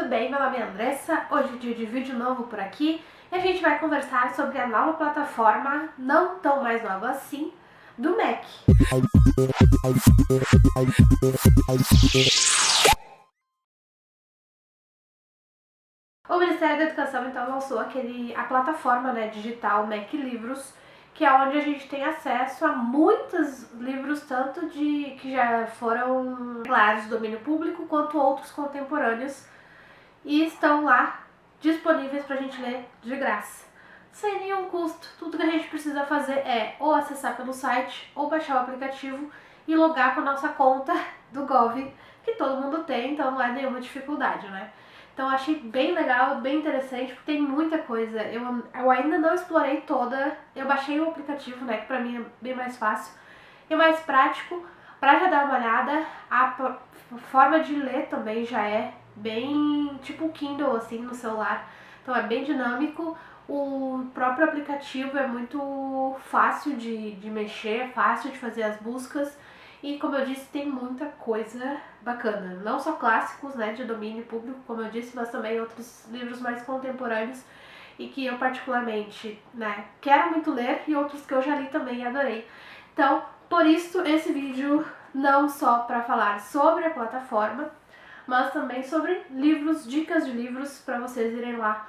bem? Meu nome é Andressa, hoje é dia de vídeo novo por aqui e a gente vai conversar sobre a nova plataforma, não tão mais nova assim, do Mac. O Ministério da Educação então lançou a plataforma digital Mac Livros, que é onde a gente tem acesso a muitos livros, tanto que já foram declarados de domínio público, quanto outros contemporâneos, e estão lá disponíveis para a gente ler de graça, sem nenhum custo. Tudo que a gente precisa fazer é ou acessar pelo site, ou baixar o aplicativo e logar com a nossa conta do Gov, que todo mundo tem, então não é nenhuma dificuldade, né? Então eu achei bem legal, bem interessante, porque tem muita coisa. Eu ainda não explorei toda, eu baixei o aplicativo, né, que pra mim é bem mais fácil e mais prático, pra já dar uma olhada. A forma de ler também já é bem tipo o Kindle, assim, no celular, então é bem dinâmico. O próprio aplicativo é muito fácil de mexer, fácil de fazer as buscas. E como eu disse, tem muita coisa bacana, não só clássicos, né, de domínio público, como eu disse, mas também outros livros mais contemporâneos e que eu particularmente, né, quero muito ler, e outros que eu já li também e adorei. Então, por isso esse vídeo não só para falar sobre a plataforma, mas também sobre livros, dicas de livros para vocês irem lá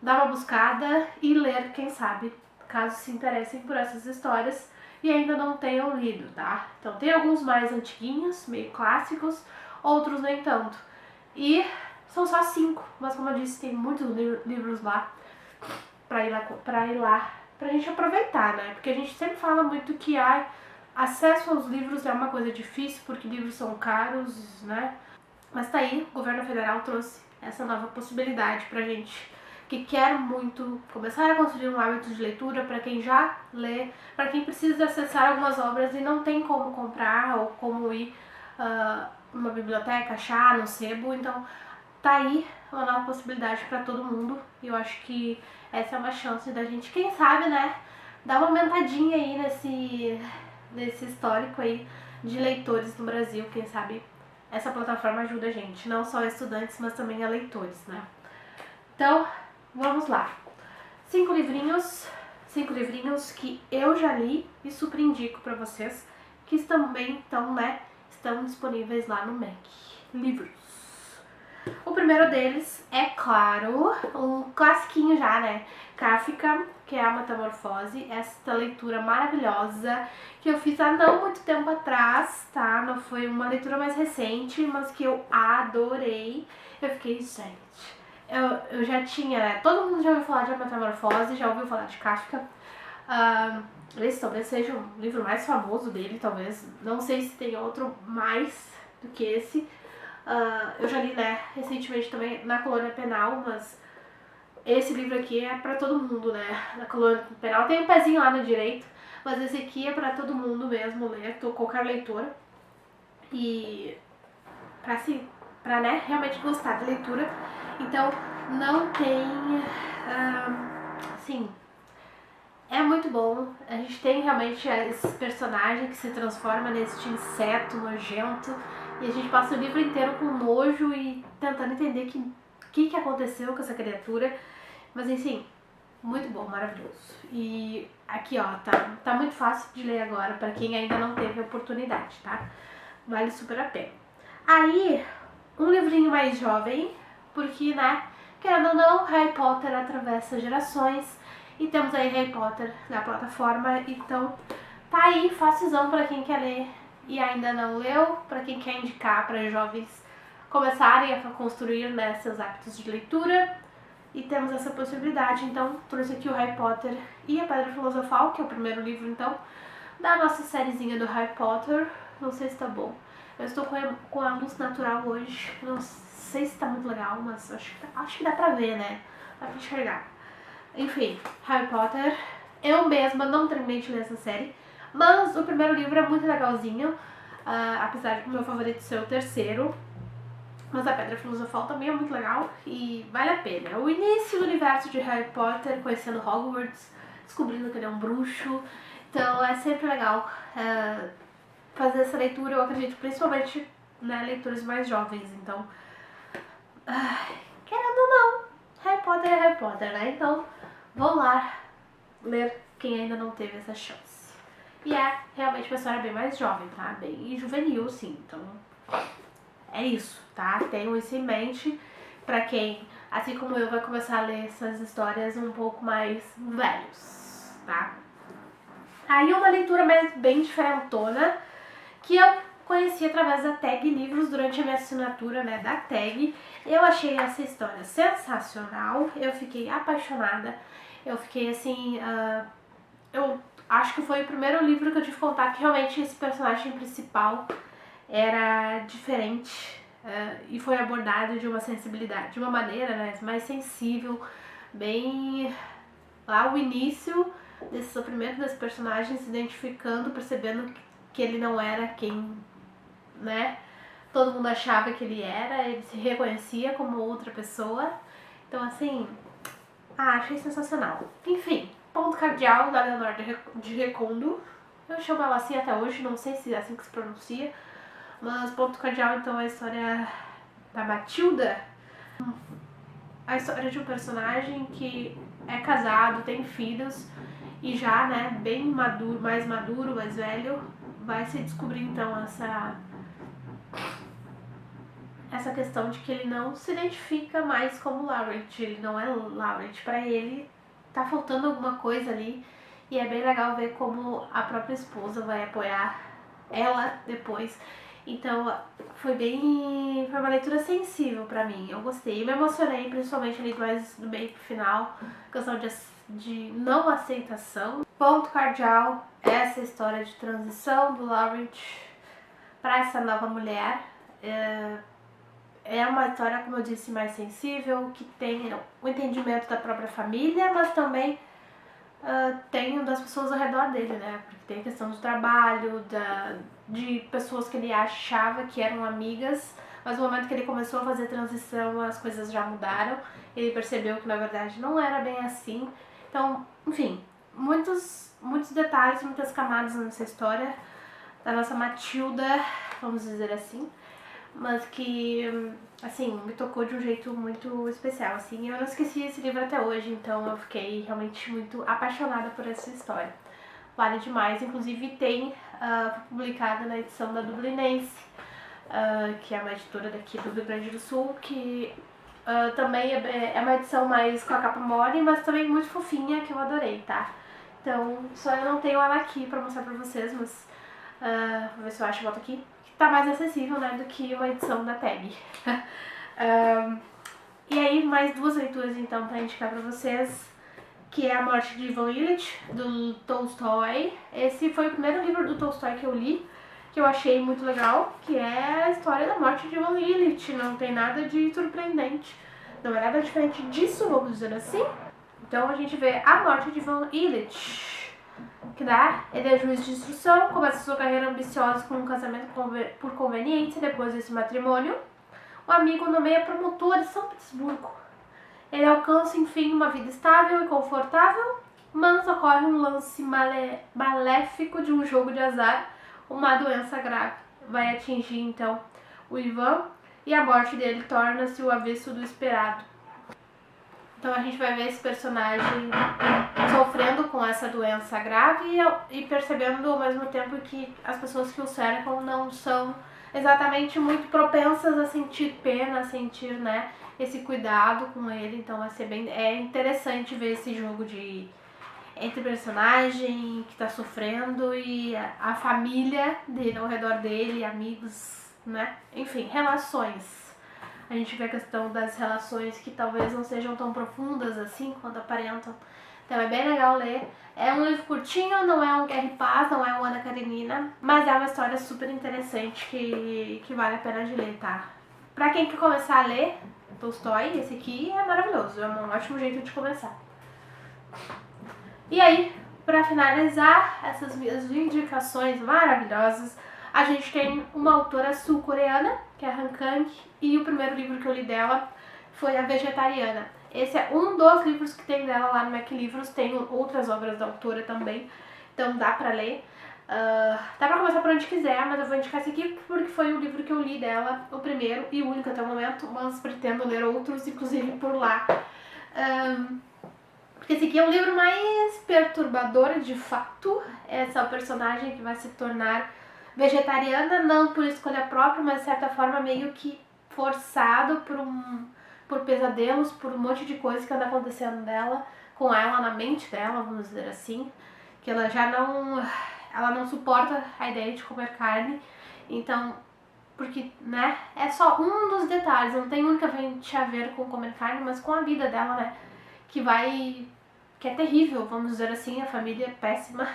dar uma buscada e ler, quem sabe, caso se interessem por essas histórias e ainda não tenham lido, tá? Então tem alguns mais antiguinhos, meio clássicos, outros nem tanto. E são só 5, mas como eu disse, tem muitos livros lá pra ir lá pra gente aproveitar, né? Porque a gente sempre fala muito que acesso aos livros é uma coisa difícil, porque livros são caros, né? Mas tá aí, o governo federal trouxe essa nova possibilidade pra gente que quer muito começar a construir um hábito de leitura, para quem já lê, para quem precisa acessar algumas obras e não tem como comprar ou como ir numa biblioteca, achar no sebo. Então tá aí uma nova possibilidade para todo mundo, e eu acho que essa é uma chance da gente, quem sabe, né, dar uma aumentadinha aí nesse histórico aí de leitores no Brasil. Quem sabe essa plataforma ajuda a gente, não só a estudantes, mas também a leitores, né? Então, vamos lá. 5 livrinhos que eu já li e super indico pra vocês, que também estão disponíveis lá no Mac Livros. O primeiro deles é, claro, um classiquinho já, né? Kafka, que é a Metamorfose, esta leitura maravilhosa que eu fiz há não muito tempo atrás, tá? Não foi uma leitura mais recente, mas que eu adorei. Eu fiquei, gente, eu já tinha, né? Todo mundo já ouviu falar de A Metamorfose, já ouviu falar de Kafka. Esse talvez seja o livro mais famoso dele, talvez. Não sei se tem outro mais do que esse. Eu já li, né, recentemente também Na Colônia Penal, mas esse livro aqui é pra todo mundo, né? Na Colônia Penal tem um pezinho lá no direito, mas esse aqui é pra todo mundo mesmo ler, qualquer leitor. E pra né, realmente gostar da leitura. Então não tem, assim, é muito bom. A gente tem realmente esse personagem que se transforma nesse inseto nojento, e a gente passa o livro inteiro com nojo e tentando entender o que aconteceu com essa criatura. Mas enfim, muito bom, maravilhoso. E aqui, ó, tá muito fácil de ler agora pra quem ainda não teve a oportunidade, tá? Vale super a pena. Aí, um livrinho mais jovem, porque, né, querendo ou não, Harry Potter atravessa gerações, e temos aí Harry Potter na plataforma, então tá aí, facilzão pra quem quer ler e ainda não leu, pra quem quer indicar para jovens começarem a construir, né, seus hábitos de leitura, e temos essa possibilidade. Então trouxe aqui o Harry Potter e a Pedra Filosofal, que é o primeiro livro, então, da nossa sériezinha do Harry Potter. Não sei se tá bom. Eu estou com a luz natural hoje, não sei se tá muito legal, mas acho que dá pra ver, né? Dá pra enxergar. Enfim, Harry Potter. Eu mesma não terminei de ler essa série, mas o primeiro livro é muito legalzinho, apesar de o meu favorito ser o terceiro. Mas a Pedra Filosofal também é muito legal e vale a pena. O início do universo de Harry Potter, conhecendo Hogwarts, descobrindo que ele é um bruxo. Então é sempre legal fazer essa leitura, eu acredito, principalmente, né, leitores mais jovens. Então, Potter, né? Então, vou lá ler quem ainda não teve essa chance. E é realmente uma história bem mais jovem, tá? Bem juvenil, sim. Então, é isso, tá? Tenham isso em mente pra quem, assim como eu, vai começar a ler essas histórias um pouco mais velhos, tá? Aí uma leitura bem diferentona, que eu conheci através da Tag Livros durante a minha assinatura, né, da Tag. Eu achei essa história sensacional, eu fiquei apaixonada, eu fiquei assim, eu acho que foi o primeiro livro que eu tive contato que realmente esse personagem principal era diferente e foi abordado de uma sensibilidade, de uma maneira, né, mais sensível, bem lá o início desse sofrimento desse personagem, se identificando, percebendo que ele não era quem, né, todo mundo achava que ele era, ele se reconhecia como outra pessoa. Então, assim, achei sensacional. Enfim, ponto cardeal da Leonor de Recondo. Eu chamo ela assim até hoje, não sei se é assim que se pronuncia, mas ponto cardeal, então, é a história da Matilda. A história de um personagem que é casado, tem filhos e já, né, bem maduro, mais velho, vai se descobrir então essa questão de que ele não se identifica mais como Laurent, ele não é Laurent, pra ele tá faltando alguma coisa ali, e é bem legal ver como a própria esposa vai apoiar ela depois. Então foi uma leitura sensível pra mim, eu gostei, eu me emocionei principalmente ali mais do meio pro final, questão de não aceitação. Ponto cardeal, essa história de transição do Laurent para essa nova mulher. É uma história, como eu disse, mais sensível, que tem o entendimento da própria família, mas também tem das pessoas ao redor dele, né? Porque tem a questão do trabalho, de pessoas que ele achava que eram amigas, mas no momento que ele começou a fazer a transição, as coisas já mudaram. Ele percebeu que na verdade não era bem assim. Então, enfim, muitos detalhes, muitas camadas nessa história da nossa Matilda, vamos dizer assim, mas que, assim, me tocou de um jeito muito especial, assim. Eu não esqueci esse livro até hoje, então eu fiquei realmente muito apaixonada por essa história. Vale demais, inclusive tem publicada na edição da Dublinense, que é uma editora daqui do Rio Grande do Sul, que também é uma edição mais com a capa mole, mas também muito fofinha, que eu adorei, tá? Então, só eu não tenho ela aqui pra mostrar pra vocês, mas vou ver se eu acho e boto aqui, que tá mais acessível, né, do que uma edição da Tag. E aí, mais duas leituras, então, pra indicar pra vocês, que é A Morte de Ivan Illich, do Tolstói. Esse foi o primeiro livro do Tolstói que eu li, que eu achei muito legal, que é a história da morte de Ivan Illich. Não tem nada de surpreendente, não é nada diferente disso, vamos dizer assim. Então a gente vê a morte de Ivan Illich, que dá, ele é juiz de instrução, começa sua carreira ambiciosa com um casamento por conveniência. Depois desse matrimônio, o amigo nomeia promotor de São Petersburgo. Ele alcança, enfim, uma vida estável e confortável, mas ocorre um lance maléfico de um jogo de azar, uma doença grave. Vai atingir, então, o Ivan, e a morte dele torna-se o avesso do esperado. Então a gente vai ver esse personagem sofrendo com essa doença grave e percebendo ao mesmo tempo que as pessoas que o cercam não são exatamente muito propensas a sentir pena, a sentir, né, esse cuidado com ele. Então vai ser é interessante ver esse jogo entre personagem que tá sofrendo e a família dele ao redor dele, amigos, né, enfim, relações. A gente vê a questão das relações que talvez não sejam tão profundas assim quanto aparentam. Então é bem legal ler. É um livro curtinho, não é um Guerra e Paz, não é um Ana Karenina, mas é uma história super interessante que vale a pena de ler, tá? Pra quem quer começar a ler Tolstói, esse aqui é maravilhoso, é um ótimo jeito de começar. E aí, pra finalizar essas minhas indicações maravilhosas, a gente tem uma autora sul-coreana, que é Han Kang, e o primeiro livro que eu li dela foi A Vegetariana. Esse é um dos livros que tem dela lá no Mac Livros, tem outras obras da autora também, então dá pra ler. Dá pra começar por onde quiser, mas eu vou indicar esse aqui porque foi o livro que eu li dela, o primeiro e o único até o momento, mas pretendo ler outros, inclusive por lá. Porque esse aqui é um livro mais perturbador, de fato. Essa personagem que vai se tornar vegetariana, não por escolha própria, mas de certa forma meio que forçado por pesadelos, por um monte de coisa que anda acontecendo dela, com ela na mente dela, vamos dizer assim, que ela já não suporta a ideia de comer carne. Então, porque, né, é só um dos detalhes, não tem unicamente a ver com comer carne, mas com a vida dela, né, que é terrível, vamos dizer assim, a família é péssima.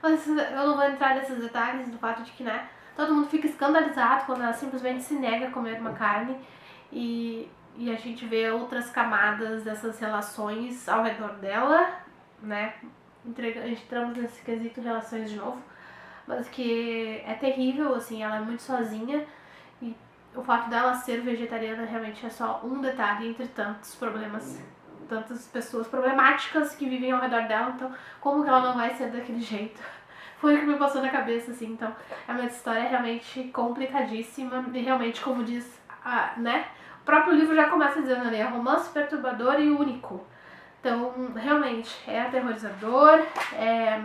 Mas eu não vou entrar nesses detalhes do fato de que, né, todo mundo fica escandalizado quando ela simplesmente se nega a comer uma carne e a gente vê outras camadas dessas relações ao redor dela, né, entramos nesse quesito relações de novo, mas que é terrível, assim, ela é muito sozinha e o fato dela ser vegetariana realmente é só um detalhe entre tantos problemas, tantas pessoas problemáticas que vivem ao redor dela, então como que ela não vai ser daquele jeito? Foi o que me passou na cabeça, assim, então é uma história realmente complicadíssima e realmente, como diz, né, o próprio livro já começa dizendo ali, é romance perturbador e único. Então, realmente, é aterrorizador, é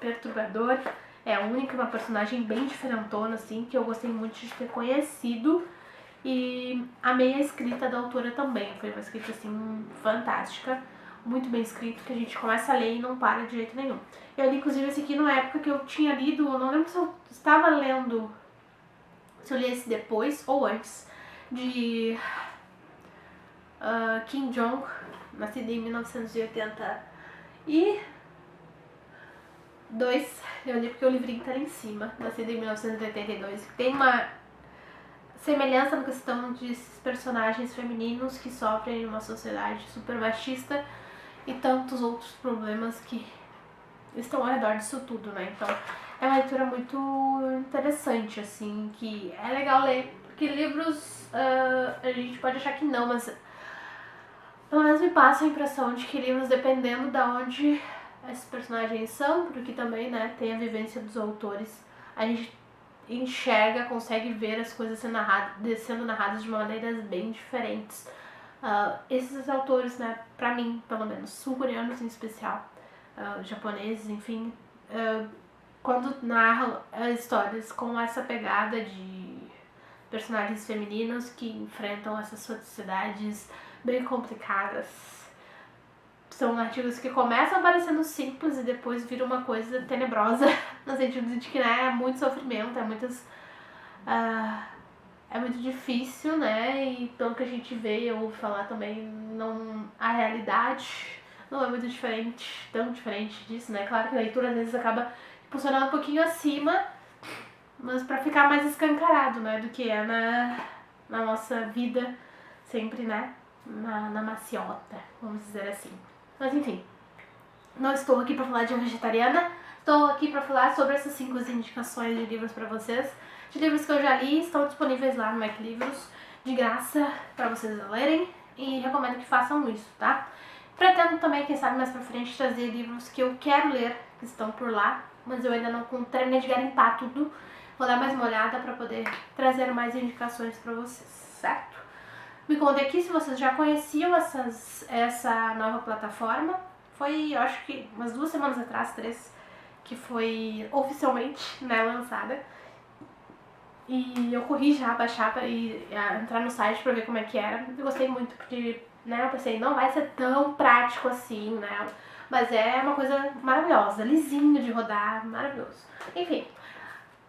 perturbador, é único, uma personagem bem diferentona, assim, que eu gostei muito de ter conhecido. E amei a escrita da autora também, foi uma escrita, assim, fantástica, muito bem escrito, que a gente começa a ler e não para de jeito nenhum. Eu li, inclusive, esse aqui na época que eu tinha lido, eu não lembro se eu estava lendo, se eu li esse depois ou antes, de Kim Jong, nascida em 1982. Eu li porque o livrinho tá ali em cima, nascida em 1982. Tem uma semelhança na questão de personagens femininos que sofrem em uma sociedade super machista e tantos outros problemas que estão ao redor disso tudo, né? Então é uma leitura muito interessante, assim, que é legal ler, porque livros a gente pode achar que não, mas pelo menos me passa a impressão de que livros, dependendo de onde esses personagens são, porque também, né, tem a vivência dos autores, a gente enxerga, consegue ver as coisas sendo narradas de maneiras bem diferentes. Esses autores, né, pra mim, pelo menos, sul-coreanos em especial, japoneses, enfim, quando narram histórias com essa pegada de personagens femininos que enfrentam essas sociedades bem complicadas, são narrativas que começam parecendo simples e depois viram uma coisa tenebrosa, no sentido de que, né, é muito sofrimento, é muito difícil, né, e pelo que a gente vê e ouve falar também, a realidade não é muito diferente, tão diferente disso, né, claro que a leitura às vezes acaba funcionando um pouquinho acima, mas pra ficar mais escancarado, né, do que é na nossa vida, sempre, né, na maciota, vamos dizer assim. Mas enfim, não estou aqui pra falar de vegetariana, estou aqui pra falar sobre essas 5 indicações de livros pra vocês, de livros que eu já li, estão disponíveis lá no Mac Livros, de graça pra vocês lerem, e recomendo que façam isso, tá? Pretendo também, quem sabe mais pra frente, trazer livros que eu quero ler, que estão por lá, mas eu ainda não terminei de garimpar tudo, vou dar mais uma olhada pra poder trazer mais indicações pra vocês, certo? Me contem aqui se vocês já conheciam essa nova plataforma. Foi, eu acho que umas 2 semanas atrás, 3, que foi oficialmente, né, lançada. E eu corri já a baixar e entrar no site pra ver como é que era. Eu gostei muito porque, né, eu pensei, não vai ser tão prático assim, né, mas é uma coisa maravilhosa, lisinho de rodar, maravilhoso. Enfim,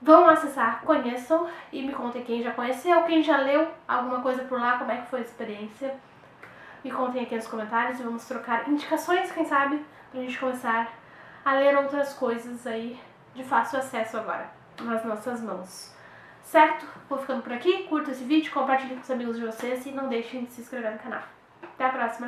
vão acessar, conheçam e me contem quem já conheceu, quem já leu alguma coisa por lá, como é que foi a experiência. Me contem aqui nos comentários e vamos trocar indicações, quem sabe, pra gente começar a ler outras coisas aí de fácil acesso agora, nas nossas mãos. Certo? Vou ficando por aqui, curta esse vídeo, compartilhe com os amigos de vocês e não deixem de se inscrever no canal. Até a próxima!